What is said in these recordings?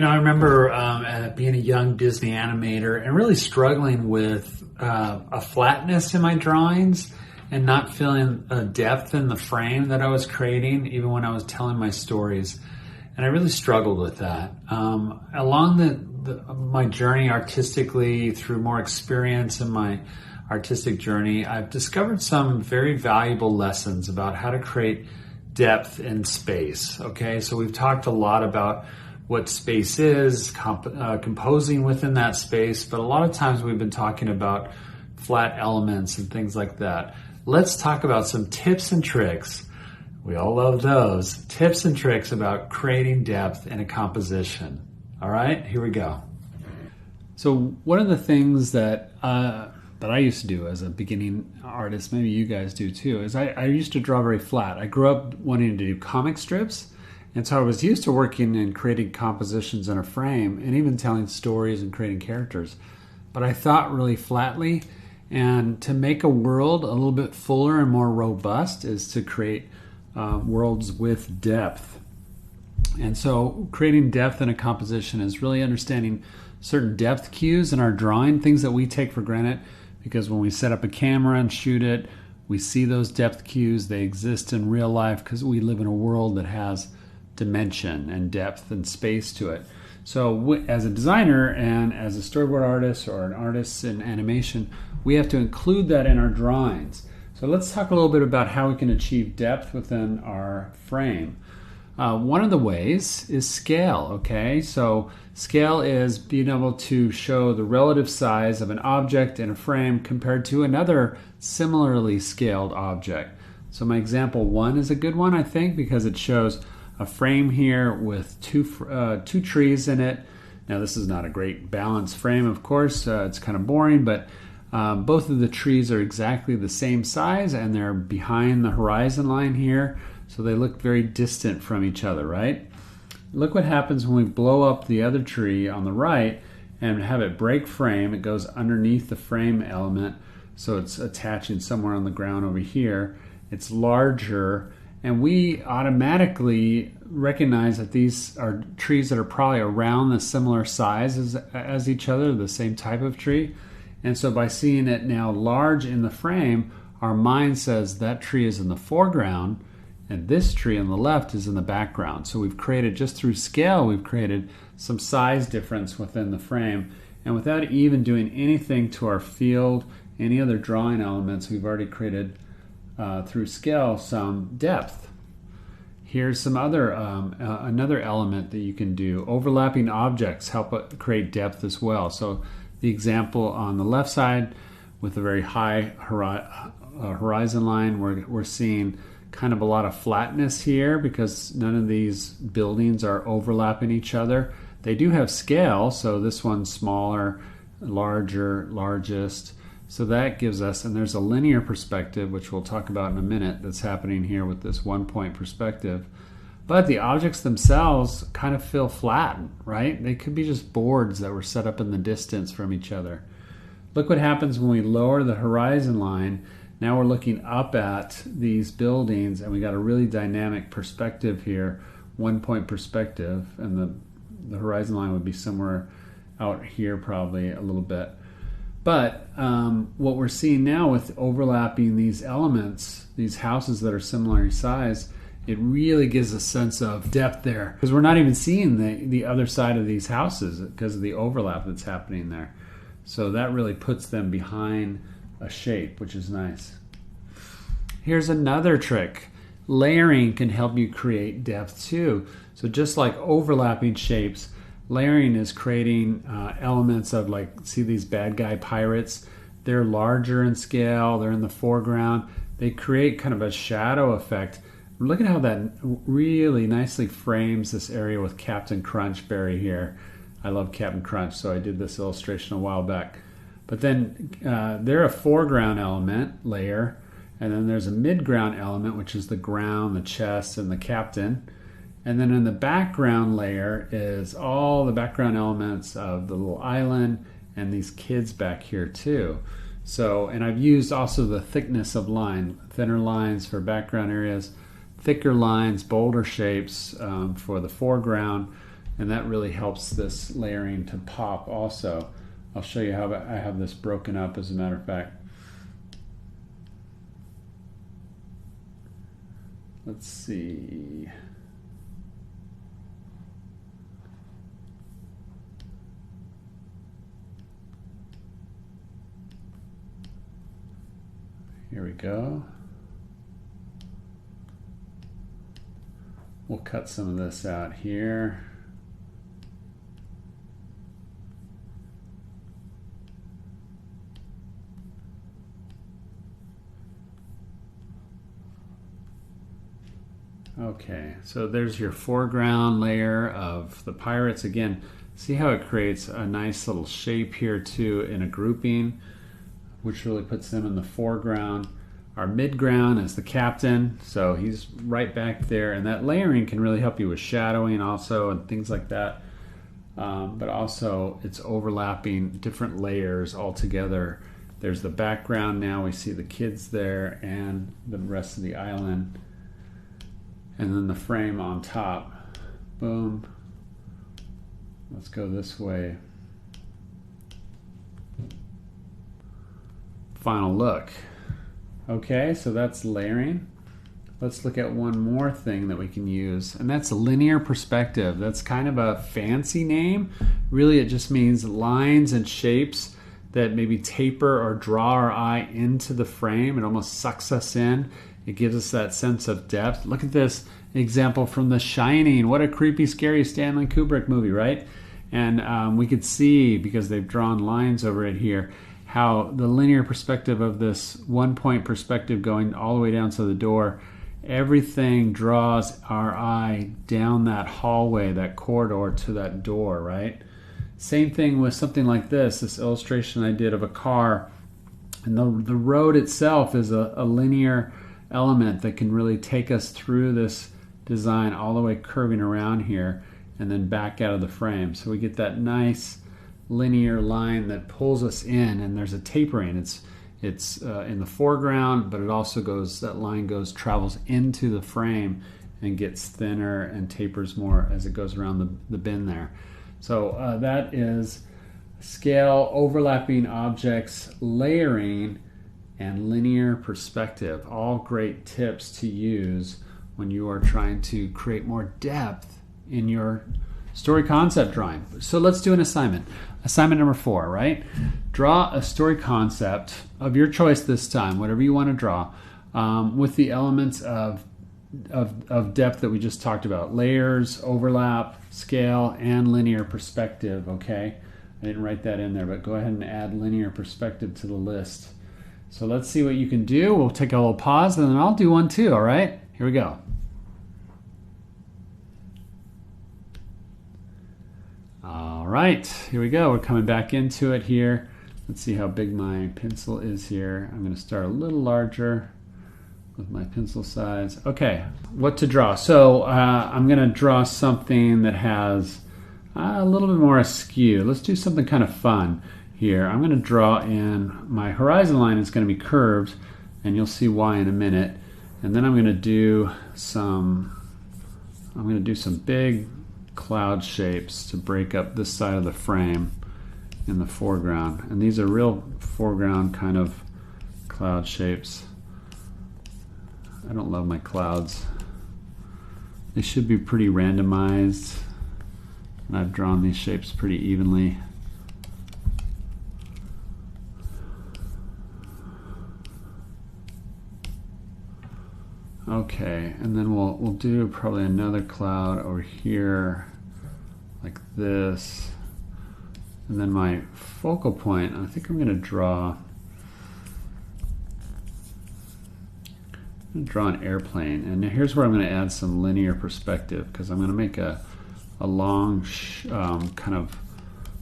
I remember being a young Disney animator and really struggling with a flatness in my drawings and not feeling a depth in the frame that I was creating, even when I was telling my stories. And I really struggled with that. Along my journey artistically, through more experience in my artistic journey, I've discovered some very valuable lessons about how to create depth in space. Okay, so we've talked a lot about what space is, composing within that space, but a lot of times we've been talking about flat elements and things like that. Let's talk about some tips and tricks. We all love those. Tips and tricks about creating depth in a composition. All right, here we go. So one of the things that I used to do as a beginning artist, maybe you guys do too, is I used to draw very flat. I grew up wanting to do comic strips, and so I was used to working and creating compositions in a frame and even telling stories and creating characters. But I thought really flatly, and to make a world a little bit fuller and more robust is to create worlds with depth. And so creating depth in a composition is really understanding certain depth cues in our drawing, things that we take for granted, because when we set up a camera and shoot it, we see those depth cues. They exist in real life because we live in a world that has dimension and depth and space to it. So as a designer and as a storyboard artist or an artist in animation, we have to include that in our drawings. So let's talk a little bit about how we can achieve depth within our frame. One of the ways is scale, okay? So scale is being able to show the relative size of an object in a frame compared to another similarly scaled object. So my example 1 is a good one, I think, because it shows a frame here with two trees in it. Now this is not a great balanced frame, of course. It's kind of boring, but both of the trees are exactly the same size and they're behind the horizon line here. So they look very distant from each other, right? Look what happens when we blow up the other tree on the right and have it break frame. It goes underneath the frame element, so it's attaching somewhere on the ground over here. It's larger, and we automatically recognize that these are trees that are probably around the similar size as each other, the same type of tree. And so by seeing it now large in the frame, our mind says that tree is in the foreground and this tree on the left is in the background. So we've created, just through scale, we've created some size difference within the frame. And without even doing anything to our field, any other drawing elements, we've already created through scale some depth. Here's some other another element that you can do. Overlapping objects help create depth as well. So the example on the left side with a very high horizon line, we're seeing kind of a lot of flatness here because none of these buildings are overlapping each other. They do have scale, so this one's smaller, larger, largest. So that gives us, and there's a linear perspective, which we'll talk about in a minute, that's happening here with this 1 point perspective. But the objects themselves kind of feel flat, right? They could be just boards that were set up in the distance from each other. Look what happens when we lower the horizon line. Now we're looking up at these buildings, and we got a really dynamic perspective here, 1 point perspective, and the horizon line would be somewhere out here probably a little bit. But what we're seeing now with overlapping these elements, these houses that are similar in size, it really gives a sense of depth there because we're not even seeing the other side of these houses because of the overlap that's happening there. So that really puts them behind a shape, which is nice. Here's another trick. Layering can help you create depth too. So just like overlapping shapes, layering is creating elements of, like, see these bad guy pirates? They're larger in scale, they're in the foreground. They create kind of a shadow effect. Look at how that really nicely frames this area with Captain Crunchberry here. I love Captain Crunch, so I did this illustration a while back. But then they're a foreground element, layer, and then there's a midground element, which is the ground, the chest, and the captain. And then in the background layer is all the background elements of the little island and these kids back here too. So, and I've used also the thickness of line, thinner lines for background areas, thicker lines, bolder shapes for the foreground, and that really helps this layering to pop also. I'll show you how I have this broken up, as a matter of fact. Let's see. Here we go. We'll cut some of this out here. Okay, so there's your foreground layer of the pirates. Again, see how it creates a nice little shape here too in a grouping, which really puts them in the foreground. Our midground is the captain, so he's right back there, and that layering can really help you with shadowing also and things like that. But also it's overlapping different layers all together. There's the background now, we see the kids there and the rest of the island. And then the frame on top. Boom. Let's go this way. Final look. Okay, so that's layering. Let's look at one more thing that we can use, and that's linear perspective. That's kind of a fancy name. Really, it just means lines and shapes that maybe taper or draw our eye into the frame. It almost sucks us in. It gives us that sense of depth. Look at this example from The Shining. What a creepy, scary Stanley Kubrick movie, right? And we could see, because they've drawn lines over it here, how the linear perspective of this 1-point perspective going all the way down to the door, everything draws our eye down that hallway, that corridor to that door, right? Same thing with something like this illustration I did of a car. And the road itself is a linear element that can really take us through this design all the way curving around here and then back out of the frame. So we get that nice linear line that pulls us in, and there's a tapering. It's in the foreground, but it also goes, that line travels into the frame and gets thinner and tapers more as it goes around the bin there. So that is scale, overlapping objects, layering, and linear perspective. All great tips to use when you are trying to create more depth in your story concept drawing. So let's do an assignment. Assignment number 4, right? Draw a story concept of your choice this time, whatever you want to draw, with the elements of depth that we just talked about. Layers, overlap, scale, and linear perspective, okay? I didn't write that in there, but go ahead and add linear perspective to the list. So let's see what you can do. We'll take a little pause, and then I'll do one too, all right? Here we go. All right, here we go. We're coming back into it here. Let's see how big my pencil is here. I'm going to start a little larger with my pencil size. Okay, what to draw? So I'm going to draw something that has a little bit more askew. Let's do something kind of fun here. I'm going to draw in, my horizon line is going to be curved, and you'll see why in a minute. And then I'm going to do some big cloud shapes to break up this side of the frame in the foreground. And these are real foreground kind of cloud shapes. I don't love my clouds. They should be pretty randomized. And I've drawn these shapes pretty evenly. Okay, and then we'll do probably another cloud over here like this. And then my focal point, I think I'm going to draw an airplane. And here's where I'm going to add some linear perspective, because I'm going to make a long kind of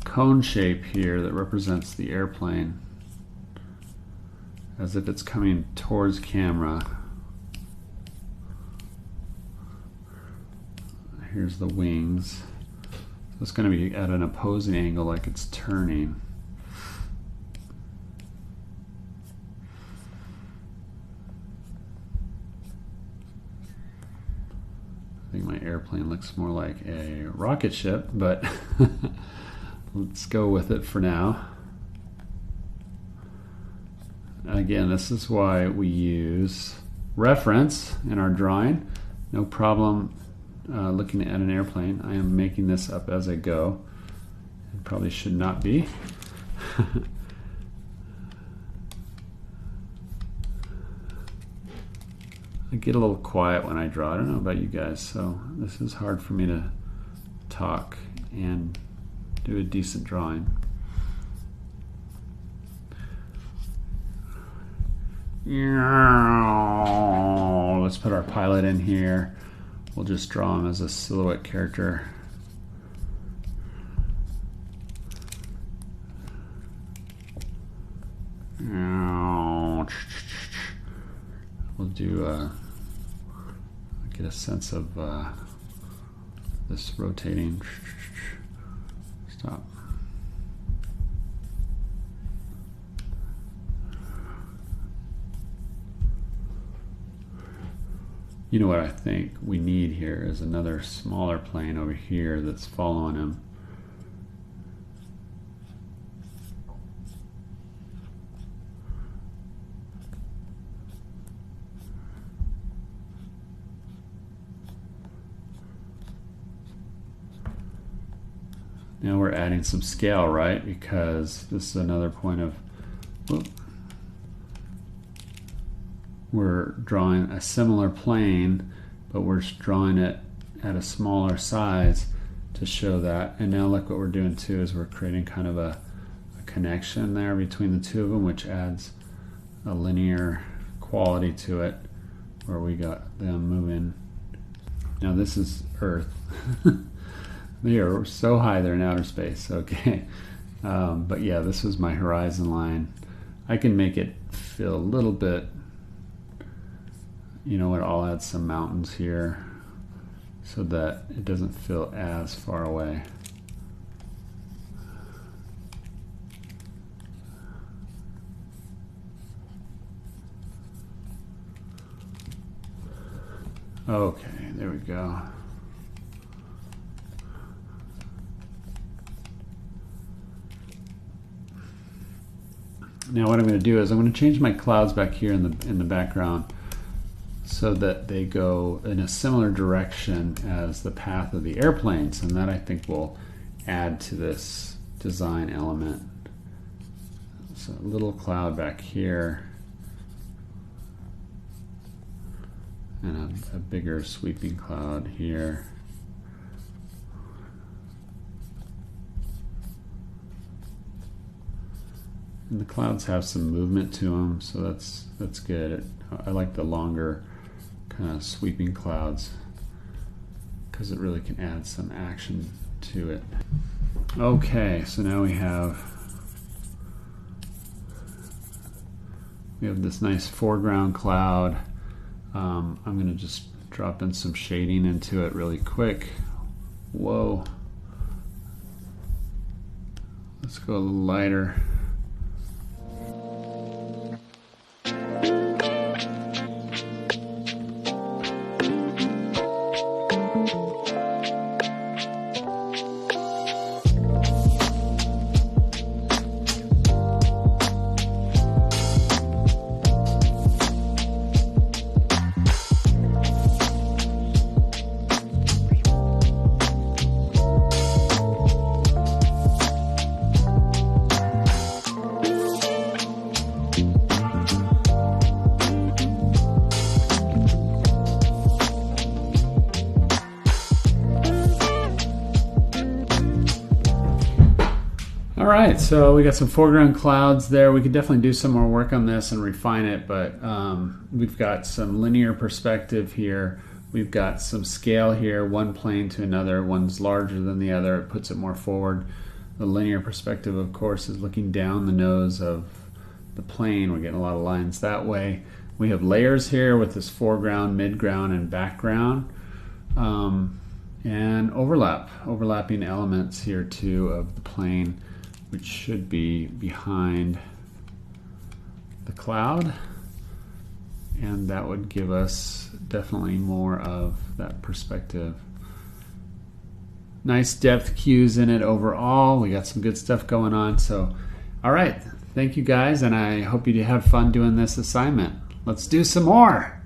cone shape here that represents the airplane as if it's coming towards camera. Here's the wings. So it's going to be at an opposing angle, like it's turning. think my airplane looks more like a rocket ship, but let's go with it for now. Again, this is why we use reference in our drawing. No problem looking at an airplane. I am making this up as I go. It probably should not be. I get a little quiet when I draw. I don't know about you guys, so this is hard for me to talk and do a decent drawing. Let's put our pilot in here. We'll just draw him as a silhouette character. We'll do get a sense of this rotating. Stop. You know what I think we need here is another smaller plane over here that's following him. Now we're adding some scale, right? Because this is another point of, whoop, we're drawing a similar plane, but we're drawing it at a smaller size to show that. And now look what we're doing too is we're creating kind of a connection there between the two of them, which adds a linear quality to it where we got them moving. Now this is Earth. They are so high they're in outer space, okay. But yeah, this is my horizon line. I can make it feel a little bit, you know what, I'll add some mountains here so that it doesn't feel as far away. Okay, there we go. Now what I'm going to do is I'm going to change my clouds back here in the background so that they go in a similar direction as the path of the airplanes, and that I think will add to this design element. So a little cloud back here and a bigger sweeping cloud here. And the clouds have some movement to them, so that's good. I like the longer kind of sweeping clouds because it really can add some action to it. Okay, so now we have this nice foreground cloud. I'm going to just drop in some shading into it really quick. Whoa. Let's go a little lighter. All right, so we got some foreground clouds there. We could definitely do some more work on this and refine it, but we've got some linear perspective here. We've got some scale here, one plane to another. One's larger than the other. It puts it more forward. The linear perspective, of course, is looking down the nose of the plane. We're getting a lot of lines that way. We have layers here with this foreground, midground, and background. And overlapping elements here too of the plane, which should be behind the cloud. and that would give us definitely more of that perspective. Nice depth cues in it overall. We got some good stuff going on. So, all right. Thank you guys, and I hope you have fun doing this assignment. Let's do some more.